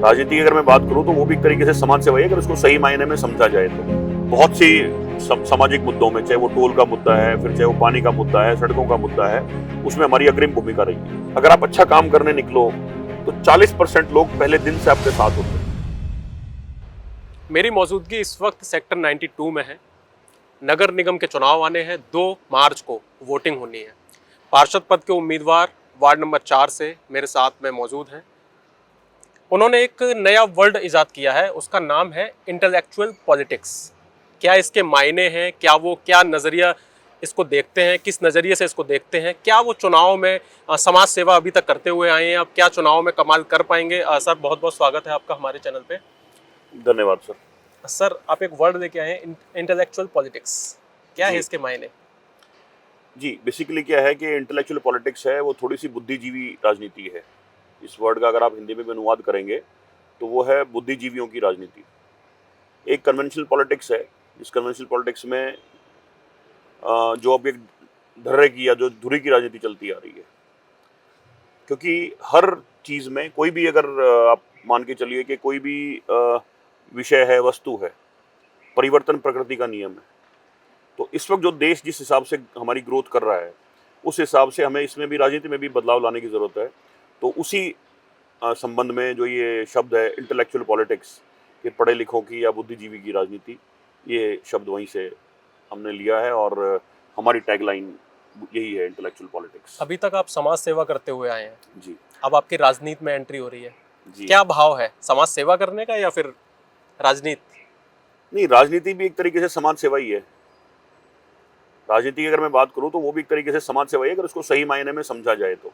राजनीति की अगर मैं बात करूं तो वो भी एक तरीके से समाज सेवा है, अगर उसको सही मायने में समझा जाए तो। बहुत सी सामाजिक मुद्दों में, चाहे वो टोल का मुद्दा है, फिर चाहे वो पानी का मुद्दा है, सड़कों का मुद्दा है, उसमें हमारी अग्रिम भूमिका रही है। अगर आप अच्छा काम करने निकलो तो 40% लोग पहले दिन से आपके साथ होते हैं। मेरी मौजूदगी इस वक्त सेक्टर 92 में है। नगर निगम के चुनाव आने हैं। 2 मार्च को वोटिंग होनी है। पार्षद पद के उम्मीदवार वार्ड नंबर 4 से मेरे साथ में मौजूद हैं। उन्होंने एक नया वर्ड इजाद किया है, उसका नाम है इंटेलेक्चुअल पॉलिटिक्स। क्या इसके मायने हैं, क्या नज़रिया इसको देखते हैं, किस नज़रिए से इसको देखते हैं, क्या वो चुनाव में समाज सेवा अभी तक करते हुए आए हैं, अब क्या चुनाव में कमाल कर पाएंगे। सर, बहुत बहुत स्वागत है आपका हमारे चैनल पे। धन्यवाद सर। सर, आप एक वर्ड लेके आए हैं, इंटेलेक्चुअल पॉलिटिक्स। क्या है जी इसके मायने? जी, बेसिकली क्या है कि इंटेलेक्चुअल पॉलिटिक्स है, वो थोड़ी सी बुद्धिजीवी राजनीति है। इस वर्ड का अगर आप हिंदी में भी अनुवाद करेंगे तो वो है बुद्धिजीवियों की राजनीति। एक कन्वेंशनल पॉलिटिक्स है। इस कन्वेंशनल पॉलिटिक्स में जो अब एक धर्रे की या जो धुरी की राजनीति चलती आ रही है, क्योंकि हर चीज में कोई भी अगर आप मान के चलिए कि कोई भी विषय है, वस्तु है, परिवर्तन प्रकृति का नियम है। तो इस वक्त जो देश जिस हिसाब से हमारी ग्रोथ कर रहा है, उस हिसाब से हमें इसमें भी, राजनीति में भी बदलाव लाने की जरूरत है। तो उसी संबंध में जो ये शब्द है इंटेलेक्चुअल पॉलिटिक्स, ये पढ़े लिखों की या बुद्धिजीवी की राजनीति, ये शब्द वहीं से हमने लिया है और हमारी टैगलाइन यही है, इंटेलेक्चुअल पॉलिटिक्स। अभी तक आप समाज सेवा करते हुए आए हैं, जी अब आपकी राजनीति में एंट्री हो रही है। जी। क्या भाव है, समाज सेवा करने का या फिर राजनीति? नहीं, राजनीति भी एक तरीके से समाज सेवा ही है। राजनीति की अगर मैं बात करूं तो वो भी एक तरीके से समाज सेवा ही है, अगर उसको सही मायने में समझा जाए तो।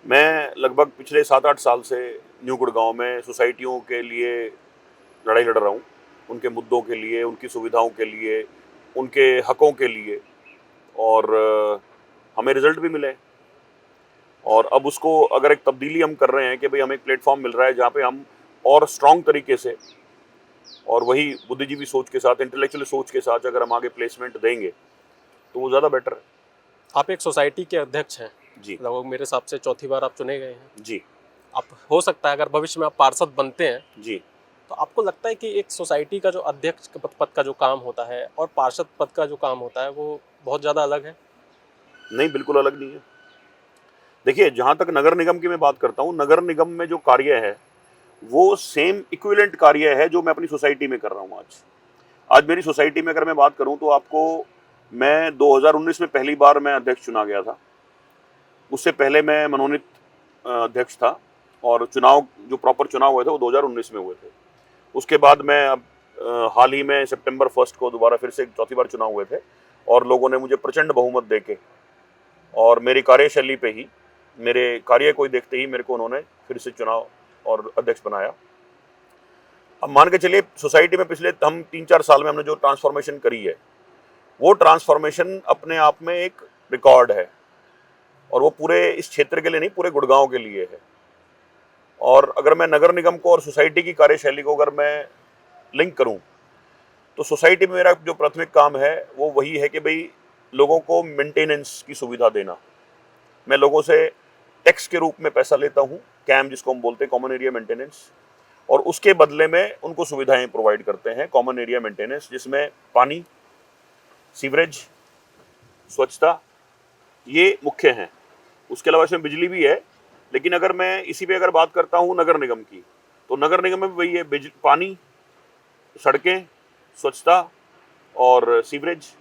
मैं लगभग पिछले 7-8 साल से न्यू गुड़गांव में सोसाइटियों के लिए लड़ाई लड़ रहा हूँ, उनके मुद्दों के लिए, उनकी सुविधाओं के लिए, उनके हकों के लिए, और हमें रिजल्ट भी मिले। और अब उसको अगर एक तब्दीली हम कर रहे हैं कि भाई हमें एक प्लेटफॉर्म मिल रहा है जहाँ पे हम और स्ट्रांग तरीके से और वही बुद्धिजीवी सोच के साथ, इंटेलेक्चुअल सोच के साथ अगर हम आगे प्लेसमेंट देंगे तो वो ज़्यादा बेटर है। आप एक सोसाइटी के अध्यक्ष हैं, जी लगभग मेरे हिसाब से चौथी बार आप चुने गए हैं। जी आप, हो सकता है अगर भविष्य में आप पार्षद बनते हैं जी। तो आपको लगता है कि एक सोसाइटी का जो अध्यक्ष के पद का जो काम होता है और पार्षद पद का जो काम होता है वो बहुत ज़्यादा अलग है? नहीं, बिल्कुल अलग नहीं है। देखिए, जहाँ तक नगर निगम की मैं बात करता हूँ, नगर निगम में जो कार्य है वो सेम इक्विवेलेंट कार्य है जो मैं अपनी सोसाइटी में कर रहा हूँ आज। आज मेरी सोसाइटी में अगर मैं बात करूँ तो आपको, मैं 2019 में पहली बार मैं अध्यक्ष चुना गया था। उससे पहले मैं मनोनीत अध्यक्ष था, और चुनाव जो प्रॉपर चुनाव हुए थे वो 2019 में हुए थे। उसके बाद मैं अब हाल ही में सितंबर 1 को दोबारा फिर से चौथी बार चुनाव हुए थे, और लोगों ने मुझे प्रचंड बहुमत देके और मेरी कार्यशैली पे ही, मेरे कार्य को देखते ही मेरे को उन्होंने फिर से चुनाव और अध्यक्ष बनाया। अब मान के चलिए, सोसाइटी में पिछले हम 3-4 साल में हमने जो ट्रांसफॉर्मेशन करी है, वो ट्रांसफॉर्मेशन अपने आप में एक रिकॉर्ड है, और वो पूरे इस क्षेत्र के लिए नहीं, पूरे गुड़गांव के लिए है। और अगर मैं नगर निगम को और सोसाइटी की कार्यशैली को अगर मैं लिंक करूं, तो सोसाइटी में मेरा जो प्राथमिक काम है वो वही है कि भाई लोगों को मेंटेनेंस की सुविधा देना। मैं लोगों से टैक्स के रूप में पैसा लेता हूं, कैम जिसको हम बोलते हैं, कॉमन एरिया मेंटेनेंस, और उसके बदले में उनको सुविधाएं प्रोवाइड करते हैं कॉमन एरिया मेंटेनेंस, जिसमें पानी, सीवरेज, स्वच्छता, ये मुख्य हैं। उसके अलावा इसमें बिजली भी है। लेकिन अगर मैं इसी पे अगर बात करता हूँ नगर निगम की, तो नगर निगम में भी वही है, पानी, सड़कें, स्वच्छता और सीवरेज।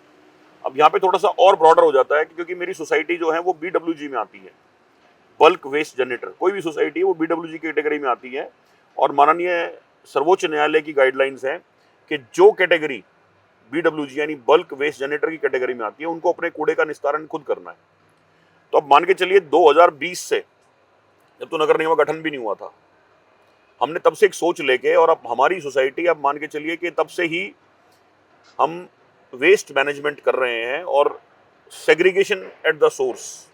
अब यहाँ पे थोड़ा सा और ब्रॉडर हो जाता है, क्योंकि मेरी सोसाइटी जो है वो BWG में आती है, बल्क वेस्ट जनरेटर। कोई भी सोसाइटी है वो BWG कैटेगरी में आती है, और माननीय सर्वोच्च न्यायालय की गाइडलाइंस है कि जो कैटेगरी BWG यानी बल्क वेस्ट जनरेटर की कैटेगरी में आती है, उनको अपने कूड़े का निस्तारण खुद करना है। तो अब मान के चलिए 2020 से, जब तो नगर निगम का गठन भी नहीं हुआ था, हमने तब से एक सोच लेके, और अब हमारी सोसाइटी, अब मान के चलिए कि तब से ही हम वेस्ट मैनेजमेंट कर रहे हैं, और सेग्रीगेशन एट द सोर्स,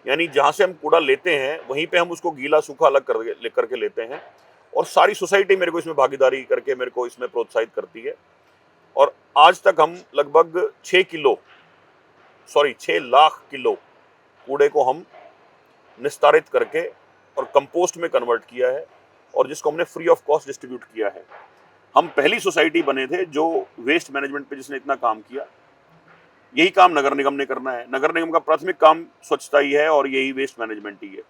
यानी जहां से हम कूड़ा लेते हैं वहीं पे हम उसको गीला सूखा अलग करके लेते हैं। और सारी सोसाइटी मेरे को इसमें भागीदारी करके मेरे को इसमें प्रोत्साहित करती है। और आज तक हम लगभग 6 लाख किलो कूड़े को हम निस्तारित करके और कंपोस्ट में कन्वर्ट किया है। और जिसको हमने फ्री ऑफ कॉस्ट डिस्ट्रीब्यूट किया है। हम पहली सोसाइटी बने थे जो वेस्ट मैनेजमेंट पे जिसने इतना काम किया। यही काम नगर निगम ने करना है। नगर निगम का प्राथमिक काम स्वच्छता ही है और यही वेस्ट मैनेजमेंट ही है,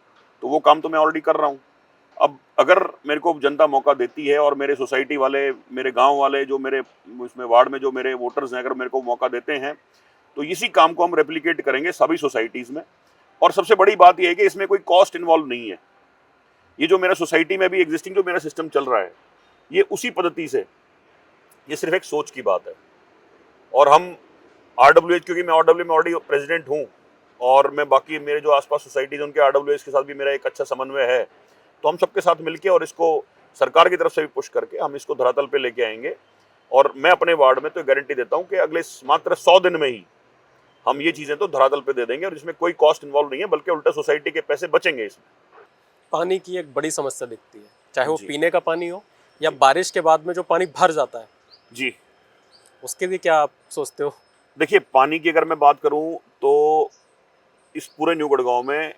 तो वो काम तो मैं ऑलरेडी कर रहा हूँ। अब अगर मेरे को जनता मौका देती है और मेरे सोसाइटी वाले, मेरे गांव वाले, जो मेरे उसमें वार्ड में जो मेरे वोटर्स हैं, अगर मेरे को मौका देते हैं तो इसी काम को हम रेप्लिकेट करेंगे सभी सोसाइटीज़ में। और सबसे बड़ी बात यह है कि इसमें कोई कॉस्ट इन्वॉल्व नहीं है। ये जो मेरा सोसाइटी में भी एग्जिस्टिंग जो मेरा सिस्टम चल रहा है, ये उसी पद्धति से, ये सिर्फ एक सोच की बात है। और हम RWH, क्योंकि मैं RW में ऑलरेडी प्रेसिडेंट हूँ और मैं बाकी मेरे जो आसपास सोसाइटीज उनके RWH के साथ भी मेरा एक अच्छा समन्वय है, तो हम सबके साथ मिलके और इसको सरकार की तरफ से भी पुश करके हम इसको धरातल पे लेके आएंगे। और मैं अपने वार्ड में तो गारंटी देता हूँ कि अगले मात्र 100 दिन में ही हम ये चीज़ें तो धरातल पे दे देंगे और इसमें कोई कॉस्ट इन्वॉल्व नहीं है, बल्कि उल्टा सोसाइटी के पैसे बचेंगे इसमें। पानी की एक बड़ी समस्या दिखती है, चाहे वो जी। पीने का पानी हो या बारिश के बाद में जो पानी भर जाता है, जी, उसके लिए क्या आप सोचते हो? देखिए पानी की अगर मैं बात करूं तो इस पूरे न्यू गुड़गांव में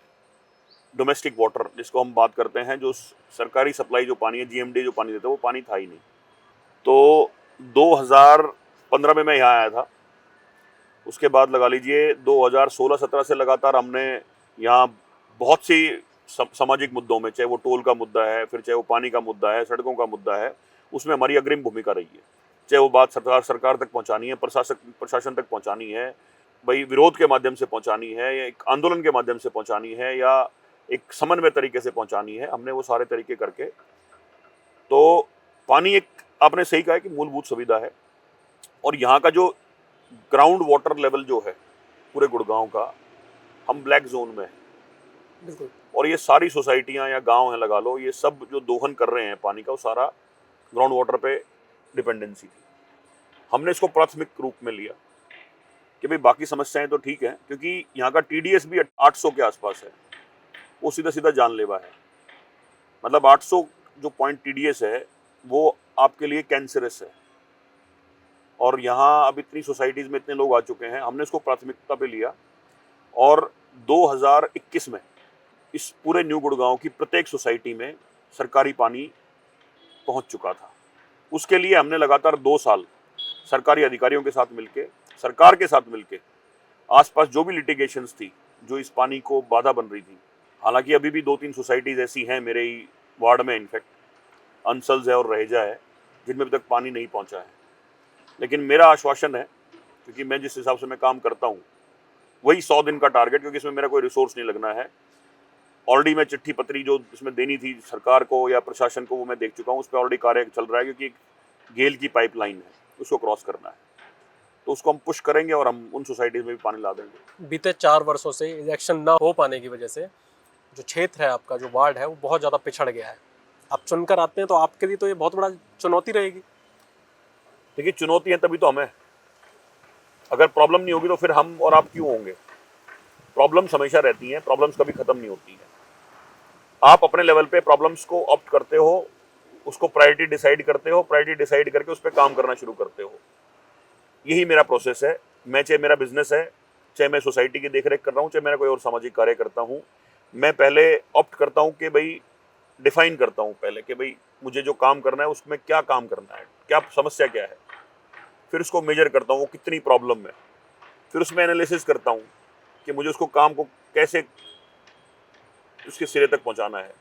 डोमेस्टिक वाटर जिसको हम बात करते हैं, जो सरकारी सप्लाई जो पानी है, GMD जो पानी देता है, वो पानी था ही नहीं। तो 2015 में मैं यहाँ आया था, उसके बाद लगा लीजिए 2016-17 से लगातार हमने यहाँ बहुत सी सामाजिक मुद्दों में, चाहे वो टोल का मुद्दा है, फिर चाहे वो पानी का मुद्दा है, सड़कों का मुद्दा है, उसमें हमारी अग्रिम भूमिका रही है। चाहे वो बात सरकार तक पहुँचानी है, प्रशासन तक पहुँचानी है, भाई विरोध के माध्यम से पहुँचानी है, या एक आंदोलन के माध्यम से पहुँचानी है, या एक समन्वय तरीके से पहुँचानी है, हमने वो सारे तरीके करके। तो पानी एक, आपने सही कहा है कि मूलभूत सुविधा है। और यहाँ का जो ग्राउंड वाटर लेवल जो है पूरे गुड़गांव का, हम ब्लैक जोन में है। बिल्कुल। और ये सारी सोसाइटियाँ या गांव हैं लगा लो, ये सब जो दोहन कर रहे हैं पानी का, वो सारा ग्राउंड वाटर पे डिपेंडेंसी थी। हमने इसको प्राथमिक रूप में लिया कि भाई बाकी समस्याएं तो ठीक है, क्योंकि यहाँ का TDS भी 800 के आसपास है, वो सीधा सीधा जानलेवा है। मतलब 800 जो पॉइंट TDS है वो आपके लिए कैंसरस है। और यहाँ अब इतनी सोसाइटीज़ में इतने लोग आ चुके हैं, हमने इसको प्राथमिकता पे लिया। और 2021 में इस पूरे न्यू गुड़गांव की प्रत्येक सोसाइटी में सरकारी पानी पहुंच चुका था। उसके लिए हमने लगातार 2 साल सरकारी अधिकारियों के साथ मिलके, सरकार के साथ मिलके, आसपास जो भी लिटिगेशंस थी, जो इस पानी को बाधा बन रही थी, हालांकि अभी भी 2-3 सोसाइटीज़ ऐसी हैं मेरे ही वार्ड में, इनफैक्ट अंसल्स है और रहेजा है, जिनमें अभी तक पानी नहीं पहुंचा है। लेकिन मेरा आश्वासन है, क्योंकि मैं जिस हिसाब से मैं काम करता हूँ वही 100 दिन का टारगेट, क्योंकि इसमें मेरा कोई रिसोर्स नहीं लगना है। ऑलरेडी मैं चिट्ठी पत्री जो इसमें देनी थी सरकार को या प्रशासन को, वो मैं देख चुका हूँ। उस पर ऑलरेडी कार्य चल रहा है, क्योंकि एक गेल की पाइपलाइन है, उसको क्रॉस करना है, तो उसको हम पुश करेंगे और हम उन सोसाइटीज़ में भी पानी ला देंगे। बीते 4 वर्षों से इलेक्शन ना हो पाने की वजह से जो क्षेत्र है आपका, जो वार्ड है, वो बहुत ज़्यादा पिछड़ गया है। आप चुनकर आते हैं तो आपके लिए तो ये बहुत बड़ा चुनौती रहेगी। देखिए चुनौती है तभी तो हमें, अगर प्रॉब्लम नहीं होगी तो फिर हम और आप क्यों होंगे। प्रॉब्लम्स हमेशा रहती हैं, प्रॉब्लम्स कभी खत्म नहीं होती हैं। आप अपने लेवल पे प्रॉब्लम्स को ऑप्ट करते हो, उसको प्रायोरिटी डिसाइड करते हो, प्रायोरिटी डिसाइड करके उस पर काम करना शुरू करते हो। यही मेरा प्रोसेस है। मैं, चाहे मेरा बिजनेस है, चाहे मैं सोसाइटी की देखरेख कर रहा हूँ, चाहे मेरा कोई और सामाजिक कार्य करता हूँ, मैं पहले ऑप्ट करता हूँ कि भाई, डिफाइन करता हूँ पहले कि भाई मुझे जो काम करना है उसमें क्या काम करना है, क्या समस्या क्या है, फिर उसको मेजर करता हूँ वो कितनी प्रॉब्लम है, फिर उसमें एनालिसिस करता हूँ कि मुझे उसको काम को कैसे उसके सिरे तक पहुँचाना है,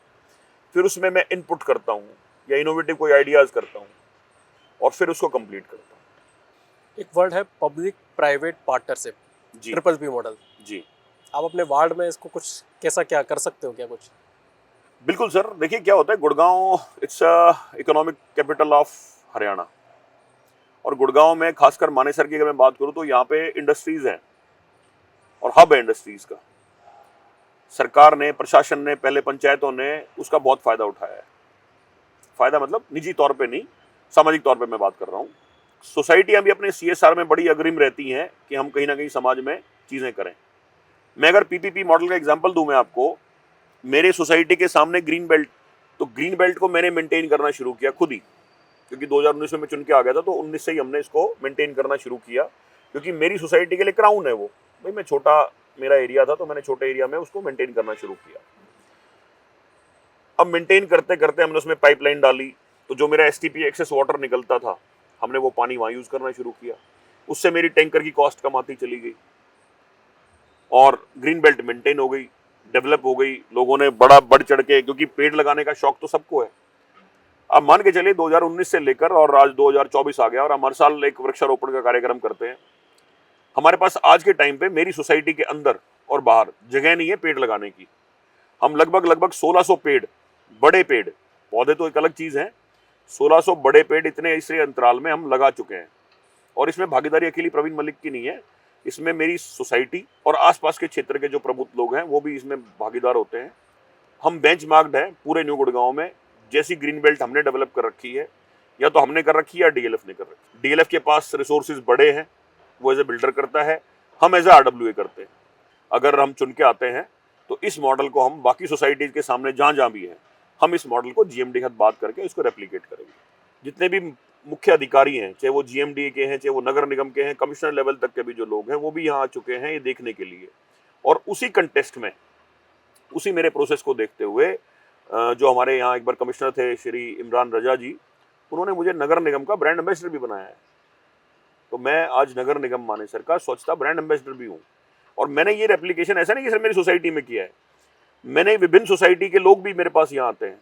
फिर उसमें मैं इनपुट करता हूँ या इनोवेटिव कोई आइडियाज़ करता हूँ और फिर उसको कंप्लीट करता हूँ। एक वर्ड है पब्लिक प्राइवेट पार्टनरशिप, जी PPP मॉडल। जी, आप अपने वार्ड में इसको कुछ कैसा क्या कर सकते हो क्या कुछ? बिल्कुल सर। देखिए क्या होता है, Gurgaon it's economic capital of Haryana, और गुड़गांव में खासकर मानेसर की अगर मैं बात करूं तो यहाँ पे इंडस्ट्रीज हैं और हब है इंडस्ट्रीज का। सरकार ने, प्रशासन ने, पहले पंचायतों ने उसका बहुत फायदा उठाया है। फायदा मतलब निजी तौर पे नहीं, सामाजिक तौर पे मैं बात कर रहा हूँ। सोसाइटियाँ भी अपने CSR में बड़ी अग्रिम रहती हैं कि हम कहीं ना कहीं समाज में चीज़ें करें। मैं अगर PPP मॉडल का एग्जाम्पल दूँ मैं आपको, मेरे सोसाइटी के सामने ग्रीन बेल्ट, तो ग्रीन बेल्ट को मैंने मेंटेन करना शुरू किया खुद ही, क्योंकि 2019 में मैं चुन के आ गया था, तो 19 से ही हमने इसको मेंटेन करना शुरू किया, क्योंकि मेरी सोसाइटी के लिए क्राउन है वो। भाई मैं छोटा, मेरा एरिया था तो मैंने छोटे एरिया में उसको मेंटेन करना शुरू किया। अब मेंटेन करते करते हमने उसमें पाइपलाइन डाली, तो जो मेरा एसटीपी एक्सेस वाटर निकलता था हमने वो पानी वहाँ यूज़ करना शुरू किया। उससे मेरी टैंकर की कॉस्ट कम आती चली गई और ग्रीन बेल्ट मेंटेन हो गई, डेवलप हो गई। लोगों ने बड़ा बढ़ चढ़ के, क्योंकि पेड़ लगाने का शौक तो सबको है। अब मान के चलिए 2019 से लेकर और आज 2024 आ गया और हम हर साल एक वृक्षारोपण का कार्यक्रम करते हैं। हमारे पास आज के टाइम पे मेरी सोसाइटी के अंदर और बाहर जगह नहीं है पेड़ लगाने की। हम लगभग 1600 पेड़, बड़े पेड़, पौधे तो एक अलग चीज है, 1600 बड़े पेड़ इतने इसी अंतराल में हम लगा चुके हैं। और इसमें भागीदारी अकेली प्रवीण मलिक की नहीं है, इसमें मेरी सोसाइटी और आसपास के क्षेत्र के जो प्रबुद्ध लोग हैं वो भी इसमें भागीदार होते हैं। हम बेंचमार्क्ड हैं पूरे न्यू गुड़गांव में। जैसी ग्रीन बेल्ट हमने डेवलप कर रखी है, या तो हमने कर रखी है या डीएलएफ ने कर रखी। डीएलएफ के पास रिसोर्सेज बड़े हैं, वो एज ए बिल्डर करता है, हम एज ए आरडब्ल्यूए करते हैं। अगर हम चुन के आते हैं तो इस मॉडल को हम बाकी सोसाइटीज के सामने जहां जहां भी है, हम इस मॉडल को जीएमडी के साथ बात करके इसको रेप्लिकेट करेंगे। जितने भी मुख्य अधिकारी हैं, चाहे वो जीएमडी के हैं, चाहे वो नगर निगम के हैं, कमिश्नर लेवल तक के भी जो लोग हैं वो भी यहाँ आ चुके हैं ये देखने के लिए। और उसी कंटेस्ट में, उसी मेरे प्रोसेस को देखते हुए जो हमारे यहाँ एक बार कमिश्नर थे श्री इमरान रजा जी, उन्होंने मुझे नगर निगम का ब्रांड एम्बेसडर भी बनाया है। तो मैं आज नगर निगम मानेसर का स्वच्छता ब्रांड एम्बेसडर भी हूँ। और मैंने ये रेप्लिकेशन ऐसा नहीं कि सिर्फ मेरी सोसाइटी में किया है, मैंने विभिन्न सोसाइटी के लोग भी मेरे पास यहाँ आते हैं,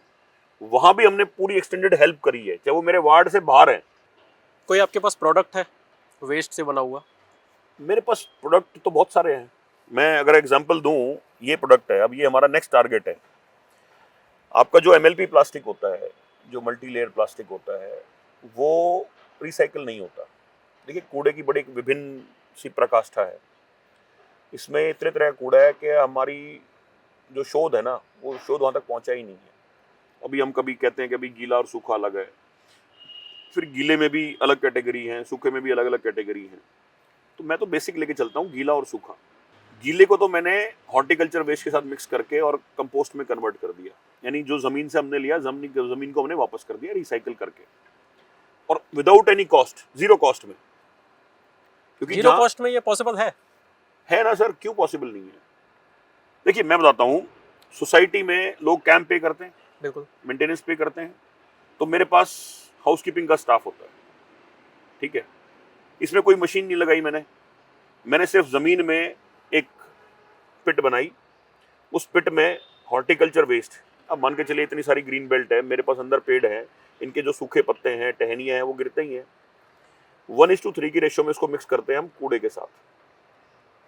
वहाँ भी हमने पूरी एक्सटेंडेड हेल्प करी है, चाहे वो मेरे वार्ड से बाहर है। कोई आपके पास प्रोडक्ट है वेस्ट से बना हुआ? मेरे पास प्रोडक्ट तो बहुत सारे हैं। मैं अगर एग्जांपल दूं, ये प्रोडक्ट है, अब ये हमारा नेक्स्ट टारगेट है। आपका जो एमएलपी प्लास्टिक होता है, जो मल्टी लेयर प्लास्टिक होता है, वो रिसाइकल नहीं होता। देखिए, कूड़े की बड़ी विभिन्न सी प्रकाष्ठा है। इसमें इतने तरह का कूड़ा है कि हमारी जो शोध है ना, वो शोध वहाँ तक पहुँचा ही नहीं है। अभी हम कभी कहते हैं कि अभी गीला और सूखा अलग है, फिर गीले में भी अलग कैटेगरी हैं, सूखे में भी अलग अलग कैटेगरी हैं। तो मैं तो बेसिक लेके चलता हूँ, गीला और सूखा। गीले को तो मैंने हॉर्टिकल्चर वेस्ट के साथ मिक्स करके और कंपोस्ट में कन्वर्ट कर दिया, यानी जो जमीन से हमने लिया, जमीन को हमने वापस कर दिया रिसाइकल करके, और without any cost, zero cost में। क्योंकि जीरो कॉस्ट में ये पॉसिबल है ना सर? क्यों पॉसिबल नहीं है? देखिए, मैं बताता हूँ, सोसाइटी में लोग कैंप पे करते हैं, बिल्कुल, मेंटेनेंस पे करते हैं, तो मेरे पास हाउसकीपिंग का स्टाफ होता है, ठीक है। इसमें कोई मशीन नहीं लगाई मैंने सिर्फ जमीन में एक पिट बनाई, उस पिट में हॉर्टिकल्चर वेस्ट, अब मान के चलिए इतनी सारी ग्रीन बेल्ट है, मेरे पास अंदर पेड़ है, इनके जो सूखे पत्ते हैं, टहनियाँ हैं, वो गिरते ही हैं। 1:3 की रेशियो में इसको मिक्स करते हैं हम कूड़े के साथ।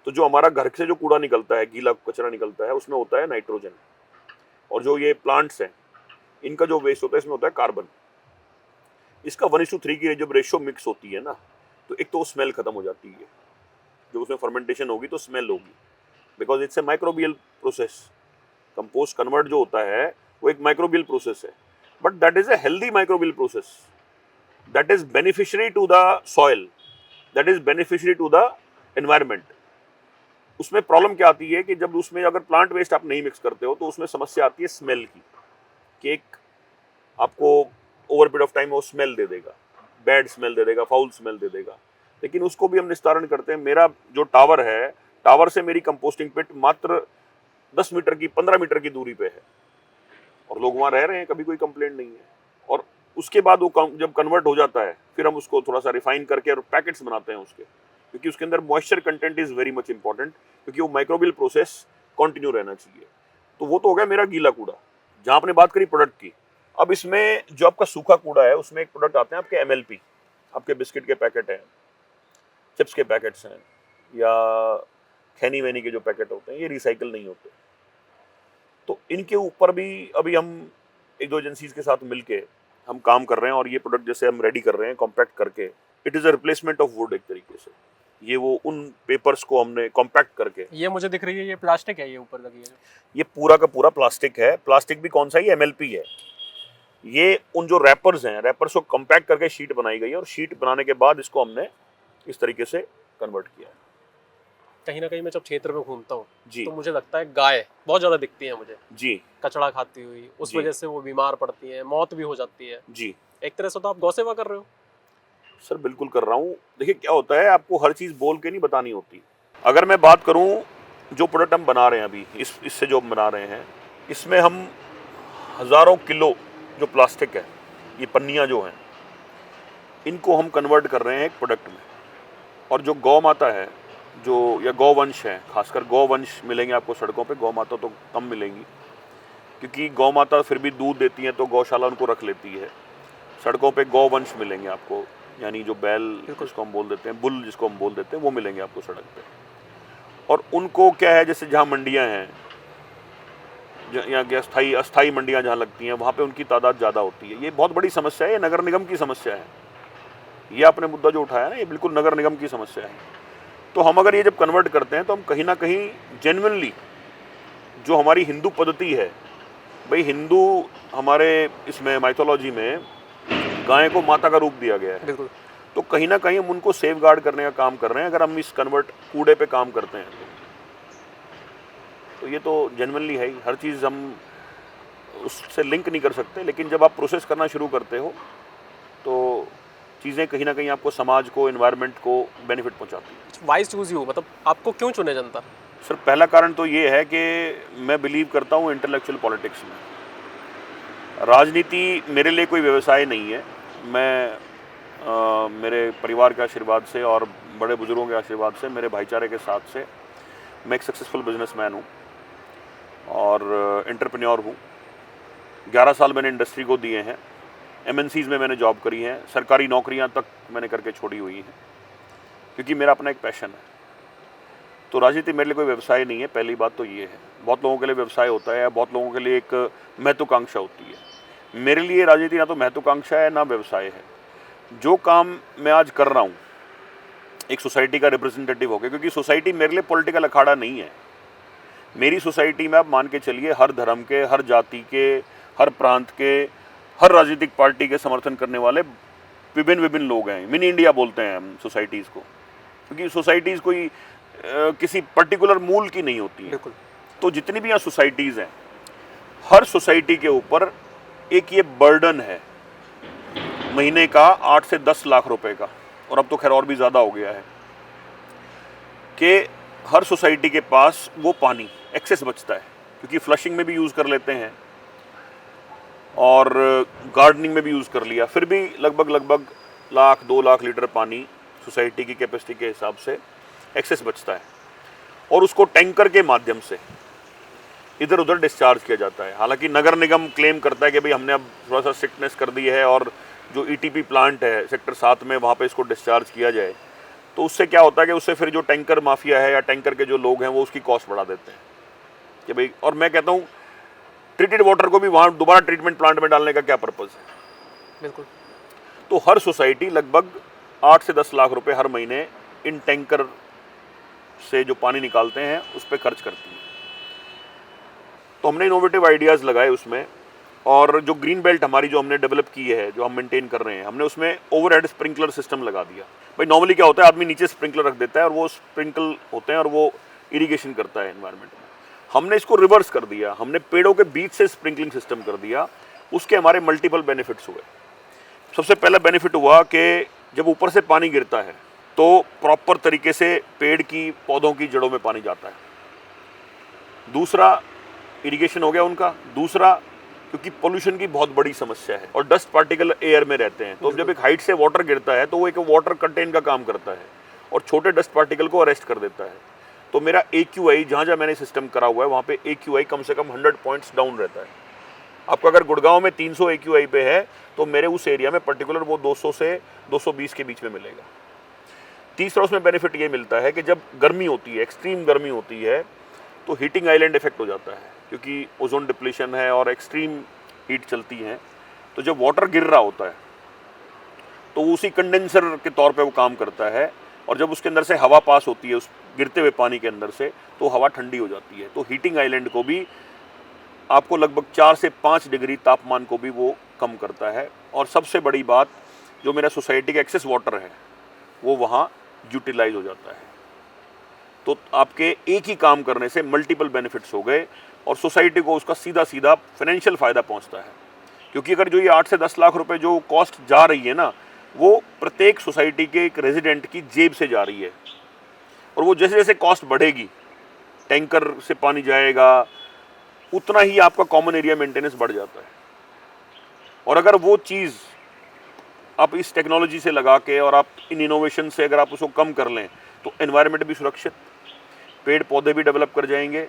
तो जो हमारा घर से जो कूड़ा निकलता है, गीला कचरा निकलता है, उसमें होता है नाइट्रोजन, और जो ये प्लांट्स हैं, इनका जो वेस्ट होता है, इसमें होता है कार्बन। इसका 1:3 की जब रेशियो मिक्स होती है ना, तो एक तो स्मेल खत्म हो जाती है, जब उसमें फर्मेंटेशन होगी तो स्मेल होगी, because it's a microbial process. Compost convert जो होता है वो एक माइक्रोबियल प्रोसेस है, but that is a healthy microbial process, that is beneficiary to the soil, that is beneficiary to the environment. उसमें प्रॉब्लम क्या आती है कि जब उसमें अगर प्लांट वेस्ट आप नहीं मिक्स करते हो तो उसमें समस्या आती है स्मेल की, कि एक आपको ओवर पीरियड ऑफ टाइम वो स्मेल दे देगा, बैड स्मेल दे देगा, फाउल स्मेल दे देगा। लेकिन उसको भी हम निस्तारण करते हैं। मेरा जो टावर है, टावर से मेरी कंपोस्टिंग पिट मात्र 10 मीटर की, 15 मीटर की दूरी पे है, और लोग वहाँ रह रहे हैं, कभी कोई कंप्लेंट नहीं है। और उसके बाद वो जब कन्वर्ट हो जाता है, फिर हम उसको थोड़ा सा रिफाइन करके और पैकेट्स बनाते हैं उसके, क्योंकि उसके अंदर moisture content is very much important, क्योंकि वो माइक्रोबियल प्रोसेस कंटिन्यू रहना चाहिए। तो वो तो हो गया मेरा गीला कूड़ा। जहाँ आपने बात करी प्रोडक्ट की, अब इसमें जो आपका सूखा कूड़ा है, उसमें एक प्रोडक्ट आते हैं आपके एमएलपी, आपके बिस्किट के पैकेट हैं, चिप्स के पैकेट्स हैं, या खैनी वैनी के जो पैकेट होते हैं, ये रिसाइकल नहीं होते। तो इनके ऊपर भी अभी हम 1-2 एजेंसीज के साथ मिलके हम काम कर रहे हैं, और ये प्रोडक्ट जैसे हम रेडी कर रहे हैं कॉम्पैक्ट करके, it is a replacement of would एक तरीके से। ये वो उन पेपर्स को हमने कॉम्पैक्ट करके, ये मुझे दिख रही है, ये प्लास्टिक है, ये ऊपर लगी है, ये पूरा का पूरा प्लास्टिक है। प्लास्टिक भी कौन सा, ये एमएलपी है। ये उन जो रैपर्स हैं, रैपर्स को कॉम्पैक्ट करके शीट बनाई गई है, और शीट बनाने के बाद इसको हमने इस तरीके से कन्वर्ट किया है। कहीं ना कहीं मैं जब क्षेत्र में घूमता हूँ जी तो मुझे लगता है गाय बहुत ज्यादा दिखती है मुझे, जी कचड़ा खाती हुई, उस जी। वजह से वो बीमार पड़ती है, मौत भी हो जाती है। जी एक तरह से तो आप गौ सेवा कर रहे हो। सर, बिल्कुल कर रहा हूँ। देखिए, क्या होता है, आपको हर चीज़ बोल के नहीं बतानी होती। अगर मैं बात करूँ, जो प्रोडक्ट हम बना रहे हैं अभी, इससे जो हम बना रहे हैं, इसमें हम हज़ारों किलो जो प्लास्टिक है, ये पन्नियाँ जो हैं, इनको हम कन्वर्ट कर रहे हैं एक प्रोडक्ट में। और जो गौ माता है, जो या गौवंश है, खासकर गौवंश मिलेंगे आपको सड़कों पे, गौ माता तो कम मिलेंगी, क्योंकि गौ माता फिर भी दूध देती हैं तो गौशाला उनको रख लेती है। सड़कों पे गौवंश मिलेंगे आपको, यानी जो बैल जिसको हम बोल देते हैं, बुल जिसको हम बोल देते हैं, वो मिलेंगे आपको सड़क पे। और उनको क्या है, जैसे जहाँ मंडियाँ हैं, यहाँ की अस्थाई मंडियाँ जहाँ लगती हैं, वहाँ पे उनकी तादाद ज़्यादा होती है। ये बहुत बड़ी समस्या है, ये नगर निगम की समस्या है। ये आपने मुद्दा जो उठाया ना, ये बिल्कुल नगर निगम की समस्या है। तो हम अगर ये जब कन्वर्ट करते हैं तो हम कहीं ना कहीं जेन्युइनली जो हमारी हिंदू पद्धति है, भाई हिंदू हमारे इसमें माइथोलॉजी में गाय को माता का रूप दिया गया है, बिल्कुल। तो कहीं ना कहीं हम उनको सेफ गार्ड करने का काम कर रहे हैं अगर हम इस कन्वर्ट कूड़े पे काम करते हैं तो ये तो जेन्युइनली है ही। हर चीज़ हम उससे लिंक नहीं कर सकते, लेकिन जब आप प्रोसेस करना शुरू करते हो तो चीज़ें कहीं ना कहीं आपको, समाज को, एनवायरनमेंट को बेनिफिट पहुंचाती है। वाई चूज यू, मतलब आपको क्यों चुने जनता? सर, पहला कारण तो ये है कि मैं बिलीव करता हूँ इंटेलेक्चुअल पॉलिटिक्स में। राजनीति मेरे लिए कोई व्यवसाय नहीं है। मैं मेरे परिवार के आशीर्वाद से और बड़े बुजुर्गों के आशीर्वाद से, मेरे भाईचारे के साथ से, मैं एक सक्सेसफुल बिजनेसमैन हूँ और एंटरप्रेन्योर हूँ। 11 साल मैंने इंडस्ट्री को दिए हैं, MNCs में मैंने जॉब करी है, सरकारी नौकरियां तक मैंने करके छोड़ी हुई हैं, क्योंकि मेरा अपना एक पैशन है। तो राजनीति मेरे लिए कोई व्यवसाय नहीं है, पहली बात तो ये है। बहुत लोगों के लिए व्यवसाय होता है, बहुत लोगों के लिए एक महत्वाकांक्षा होती है। मेरे लिए राजनीति ना तो महत्वाकांक्षा है ना व्यवसाय है। जो काम मैं आज कर रहा हूँ एक सोसाइटी का रिप्रेजेंटेटिव होकर, क्योंकि सोसाइटी मेरे लिए पॉलिटिकल अखाड़ा नहीं है। मेरी सोसाइटी में आप मान के चलिए हर धर्म के, हर जाति के, हर प्रांत के, हर राजनीतिक पार्टी के समर्थन करने वाले विभिन्न लोग हैं। मिनी इंडिया बोलते हैं हम सोसाइटीज़ को, क्योंकि सोसाइटीज़ कोई किसी पर्टिकुलर मूल की नहीं होती है। तो जितनी भी यहाँ सोसाइटीज़ हैं, हर सोसाइटी के ऊपर एक ये बर्डन है महीने का 8 से 10 लाख रुपए का, और अब तो खैर और भी ज़्यादा हो गया है, कि हर सोसाइटी के पास वो पानी एक्सेस बचता है, क्योंकि फ्लशिंग में भी यूज़ कर लेते हैं और गार्डनिंग में भी यूज़ कर लिया, फिर भी लगभग 1-2 लाख लीटर पानी सोसाइटी की कैपेसिटी के हिसाब से एक्सेस बचता है, और उसको टैंकर के माध्यम से इधर उधर डिस्चार्ज किया जाता है। हालांकि नगर निगम क्लेम करता है कि भाई हमने अब थोड़ा सा स्ट्रिक्टनेस कर दी है और जो ETP प्लांट है सेक्टर 7 में, वहाँ पे इसको डिस्चार्ज किया जाए। तो उससे क्या होता है कि उससे फिर जो टैंकर माफिया है या टैंकर के जो लोग हैं वो उसकी कॉस्ट बढ़ा देते हैं कि भाई, और मैं कहता हूँ ट्रीटेड वाटर को भी वहाँ दोबारा ट्रीटमेंट प्लांट में डालने का क्या पर्पज़ है। बिल्कुल। तो हर सोसाइटी लगभग 8 से 10 लाख रुपए हर महीने इन टैंकर से जो पानी निकालते हैं उस पर खर्च करती है। तो हमने इनोवेटिव आइडियाज़ लगाए उसमें, और जो ग्रीन बेल्ट हमारी जो हमने डेवलप की है, जो हम मेंटेन कर रहे हैं, हमने उसमें ओवरहेड स्प्रिंकलर सिस्टम लगा दिया। भाई नॉर्मली क्या होता है, आदमी नीचे स्प्रिंकलर रख देता है और वो स्प्रिंकल होते हैं और वो इरिगेशन करता है एनवायरनमेंट में। हमने इसको रिवर्स कर दिया, हमने पेड़ों के बीच से स्प्रिंकलिंग सिस्टम कर दिया। उसके हमारे मल्टीपल बेनिफिट्स हुए। सबसे पहला बेनिफिट हुआ कि जब ऊपर से पानी गिरता है तो प्रॉपर तरीके से पेड़ की, पौधों की जड़ों में पानी जाता है। दूसरा, इरिगेशन हो गया उनका। दूसरा, क्योंकि पोल्यूशन की बहुत बड़ी समस्या है और डस्ट पार्टिकल एयर में रहते हैं, तो जब एक हाइट से वाटर गिरता है तो वो एक वाटर कंटेन का काम करता है और छोटे डस्ट पार्टिकल को अरेस्ट कर देता है। तो मेरा AQI, जहाँ जहाँ मैंने सिस्टम करा हुआ है वहाँ पे AQI कम से कम 100 पॉइंट्स डाउन रहता है। आपका अगर गुड़गांव में 300 AQI पे है तो मेरे उस एरिया में पर्टिकुलर वो 200 से 220 के बीच में मिलेगा। तीसरा उसमें बेनिफिट ये मिलता है कि जब गर्मी होती है, एक्सट्रीम गर्मी होती है, तो हीटिंग आइलैंड इफेक्ट हो जाता है, क्योंकि ओजोन डिप्लीशन है और एक्सट्रीम हीट चलती है। तो जब वाटर गिर रहा होता है तो उसी कंडेंसर के तौर पे वो काम करता है, और जब उसके अंदर से हवा पास होती है उस गिरते हुए पानी के अंदर से, तो हवा ठंडी हो जाती है। तो हीटिंग आइलैंड को भी आपको लगभग 4 से 5 डिग्री तापमान को भी वो कम करता है। और सबसे बड़ी बात, जो मेरा सोसाइटी का एक्सेस वाटर है वो वहाँ यूटिलाइज हो जाता है। तो आपके एक ही काम करने से मल्टीपल बेनिफिट्स हो गए और सोसाइटी को उसका सीधा सीधा फाइनेंशियल फ़ायदा पहुंचता है। क्योंकि अगर जो ये 8 से 10 लाख रुपए जो कॉस्ट जा रही है ना, वो प्रत्येक सोसाइटी के एक रेजिडेंट की जेब से जा रही है, और वो जैसे जैसे कॉस्ट बढ़ेगी, टैंकर से पानी जाएगा, उतना ही आपका कॉमन एरिया मेंटेनेंस बढ़ जाता है। और अगर वो चीज़ आप इस टेक्नोलॉजी से लगा के और आप इन इनोवेशन से अगर आप उसको कम कर लें तो एनवायरनमेंट भी सुरक्षित, पेड़ पौधे भी डेवलप कर जाएंगे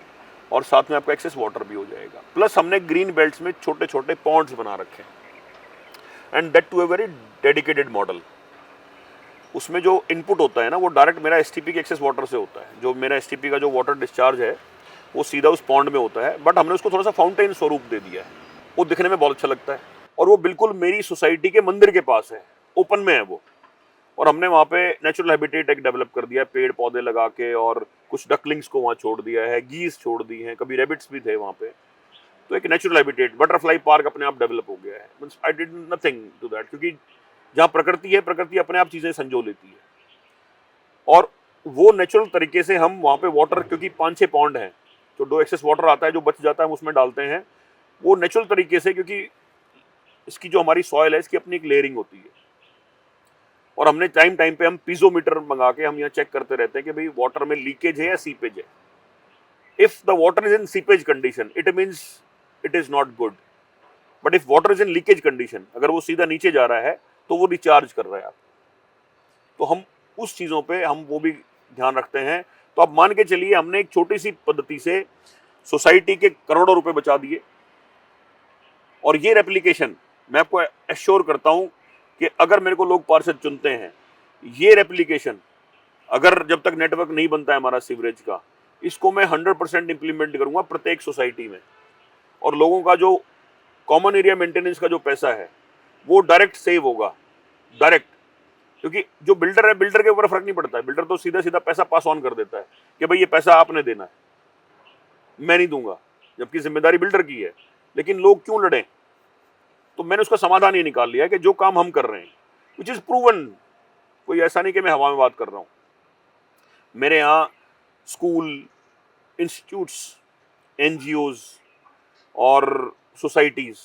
और साथ में आपका एक्सेस वाटर भी हो जाएगा। प्लस हमने ग्रीन बेल्ट्स में छोटे छोटे पॉन्ड्स बना रखे हैं and that too a very dedicated model. उसमें जो इनपुट होता है ना वो डायरेक्ट मेरा एसटीपी के एक्सेस वाटर से होता है। जो मेरा एसटीपी का जो वाटर डिस्चार्ज है वो सीधा उस पॉन्ड में होता है, बट हमने उसको थोड़ा सा फाउंटेन स्वरूप दे दिया है। वो दिखने में बहुत अच्छा लगता है और वो बिल्कुल मेरी सोसाइटी के मंदिर के पास है, ओपन में है वो। और हमने वहाँ पे नेचुरल हैबिटेट एक डेवलप कर दिया, पेड़ पौधे लगा के, और कुछ डकलिंग्स को वहाँ छोड़ दिया है, गीज छोड़ दी हैं, कभी रेबिट्स भी थे वहाँ पे। तो एक नेचुरल हैबिटेट, बटरफ्लाई पार्क अपने आप डेवलप हो गया है। Means I did nothing to that, क्योंकि जहाँ प्रकृति है, प्रकृति अपने आप चीज़ें संजो लेती है। और वो नेचुरल तरीके से हम वहाँ पे वाटर, क्योंकि 5-6 पॉन्ड हैं, तो जो एक्सेस वाटर आता है जो बच जाता है हम उसमें डालते हैं। वो नेचुरल तरीके से, क्योंकि इसकी जो हमारी सॉइल है इसकी अपनी एक लेयरिंग होती है। और हमने टाइम टाइम पे हम पीजोमीटर मंगा के हम यहाँ चेक करते रहते हैं कि भाई वाटर में लीकेज है या सीपेज है। If the water is in seepage condition it means it is not good, but if water is in leakage condition, अगर वो सीधा नीचे जा रहा है तो वो रिचार्ज कर रहा है आप। तो हम उस चीज़ों पे हम वो भी ध्यान रखते हैं। तो आप मान के चलिए हमने एक छोटी सी पद्धति से सोसाइटी के करोड़ों रुपए बचा दिए। और ये रेप्लिकेशन मैं आपको एश्योर करता हूं कि अगर मेरे को लोग पार्षद चुनते हैं, ये रेप्लिकेशन अगर जब तक नेटवर्क नहीं बनता है हमारा सीवरेज का, इसको मैं 100% इंप्लीमेंट करूंगा प्रत्येक सोसाइटी में। और लोगों का जो कॉमन एरिया मेंटेनेंस का जो पैसा है वो डायरेक्ट सेव होगा, डायरेक्ट। क्योंकि जो बिल्डर है, बिल्डर के ऊपर फर्क नहीं पड़ता है, बिल्डर तो सीधा सीधा पैसा पास ऑन कर देता है कि भाई ये पैसा आपने देना है, मैं नहीं दूंगा, जबकि जिम्मेदारी बिल्डर की है। लेकिन लोग क्यों लड़े? तो मैंने उसका समाधान ये निकाल लिया कि जो काम हम कर रहे हैं, विच इज प्रूवन, कोई ऐसा नहीं कि मैं हवा में बात कर रहा हूं। मेरे यहाँ स्कूल, इंस्टीट्यूट्स, एनजीओज और सोसाइटीज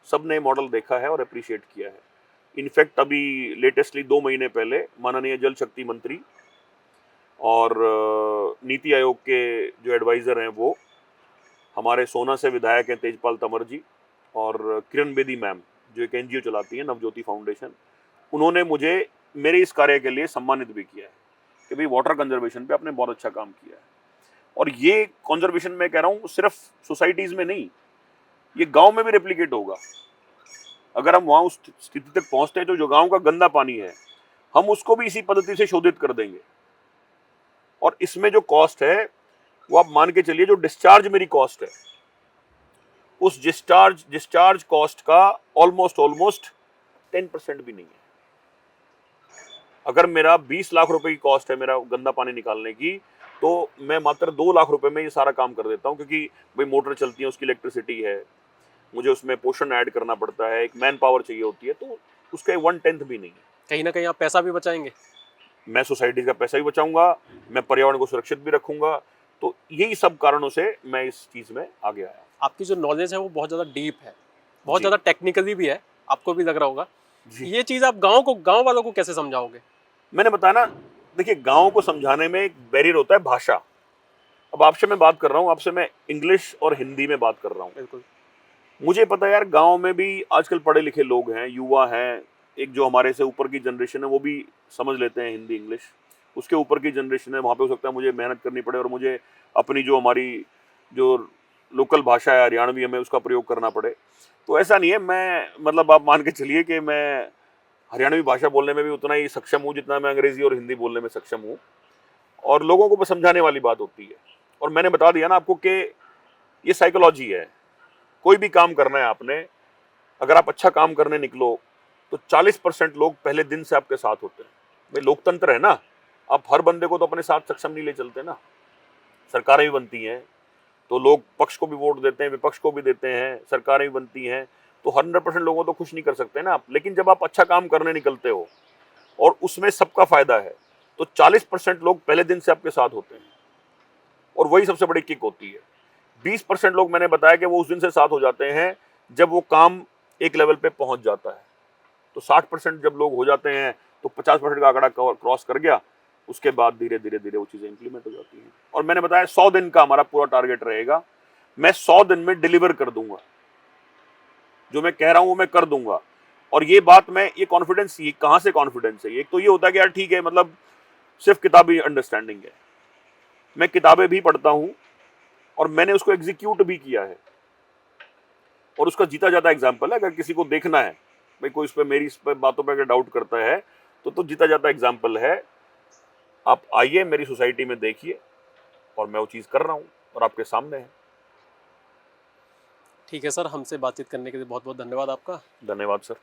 सब ने मॉडल देखा है और अप्रिशिएट किया है। इनफैक्ट अभी लेटेस्टली 2 महीने पहले माननीय जल शक्ति मंत्री और नीति आयोग के जो एडवाइजर हैं वो हमारे सोना से विधायक हैं तेजपाल तंवर जी, और किरण बेदी मैम जो एक एनजीओ चलाती है नवज्योति फाउंडेशन, उन्होंने मुझे मेरे इस कार्य के लिए सम्मानित भी किया है कि भाई वाटर कंजर्वेशन पे आपने बहुत अच्छा काम किया है। और ये कंजर्वेशन मैं कह रहा हूँ सिर्फ सोसाइटीज में नहीं, ये गांव में भी रेप्लिकेट होगा। अगर हम वहां उस स्थिति तक पहुंचते हैं तो जो गांव का गंदा पानी है हम उसको भी इसी पद्धति से शोधित कर देंगे। और इसमें जो कॉस्ट है वो आप मान के चलिए, जो डिस्चार्ज मेरी कॉस्ट है उस डिस्चार्ज कॉस्ट का ऑलमोस्ट 10% भी नहीं है। अगर मेरा 20 लाख रुपए की कॉस्ट है मेरा गंदा पानी निकालने की, तो मैं मात्र 2 लाख रुपए में ये सारा काम कर देता हूँ। क्योंकि भाई मोटर चलती है, उसकी इलेक्ट्रिसिटी है, मुझे उसमें पोषण ऐड करना पड़ता है, एक मैन पावर चाहिए होती है, तो उसका 1/10 भी नहीं है। कहीं ना कहीं आप पैसा भी बचाएंगे। मैं सोसाइटी का पैसा भी बचाऊंगा, मैं पर्यावरण को सुरक्षित भी रखूंगा। तो यही सब कारणों से मैं इस चीज में आगे आया। आपकी जो नॉलेज है वो बहुत ज़्यादा डीप है, बहुत जी। ज़्यादा टेक्निकली भी है, आपको भी लग रहा होगा। जी। ये चीज़ आप गांव वालों को कैसे समझाओगे? मैंने बताया ना, देखिए गाँव को समझाने में एक बैरियर होता है भाषा। अब आपसे मैं बात कर रहा हूँ, आपसे मैं इंग्लिश और हिंदी में बात कर रहा हूँ। बिल्कुल। मुझे पता है यार, गांव में भी आजकल पढ़े लिखे लोग हैं, युवा हैं, एक जो हमारे से ऊपर की जनरेशन है वो भी समझ लेते हैं हिंदी इंग्लिश। उसके ऊपर की जनरेशन है, वहाँ पे हो सकता है मुझे मेहनत करनी पड़े और मुझे अपनी जो हमारी जो लोकल भाषा है हरियाणवी, हमें उसका प्रयोग करना पड़े। तो ऐसा नहीं है, मैं मतलब आप मान के चलिए कि मैं हरियाणवी भाषा बोलने में भी उतना ही सक्षम हूँ जितना मैं अंग्रेजी और हिंदी बोलने में सक्षम हूँ। और लोगों को बस समझाने वाली बात होती है। और मैंने बता दिया ना आपको कि ये साइकोलॉजी है। कोई भी काम करना है आपने, अगर आप अच्छा काम करने निकलो तो 40% लोग पहले दिन से आपके साथ होते हैं। भाई लोकतंत्र है ना, आप हर बंदे को तो अपने साथ सक्षम नहीं ले चलते ना। सरकारें भी बनती हैं तो लोग पक्ष को भी वोट देते हैं, विपक्ष को भी देते हैं, सरकारें भी बनती हैं, तो 100% लोगों को तो खुश नहीं कर सकते ना आप। लेकिन जब आप अच्छा काम करने निकलते हो और उसमें सबका फायदा है, तो 40% लोग पहले दिन से आपके साथ होते हैं और वही सबसे बड़ी किक होती है। 20% लोग मैंने बताया कि वो उस दिन से साथ हो जाते हैं जब वो काम एक लेवल पे पहुंच जाता है। तो 60% जब लोग हो जाते हैं तो 50% का आंकड़ा क्रॉस कर गया, उसके बाद धीरे धीरे वो चीज़ें इंप्लीमेंट हो जाती हैं। और मैंने बताया 100 दिन का हमारा पूरा टारगेट रहेगा। मैं 100 दिन में डिलीवर कर दूंगा, जो मैं कह रहा हूं वो मैं कर दूंगा। और ये बात मैं, ये कॉन्फिडेंस, ये कहां से कॉन्फिडेंस है? एक तो ये होता है कि यार ठीक है, मतलब सिर्फ किताबी अंडरस्टैंडिंग है। मैं किताबें भी पढ़ता हूं और मैंने उसको एग्जीक्यूट भी किया है, और उसका जीता जाता एग्जाम्पल है। अगर किसी को देखना है भाई, कोई इस पे बातों पे अगर डाउट करता है तो जीता जाता एग्जाम्पल है। आप आइए मेरी सोसाइटी में, देखिए, और मैं वो चीज कर रहा हूं और आपके सामने है। ठीक है सर, हमसे बातचीत करने के लिए बहुत बहुत धन्यवाद आपका। धन्यवाद सर।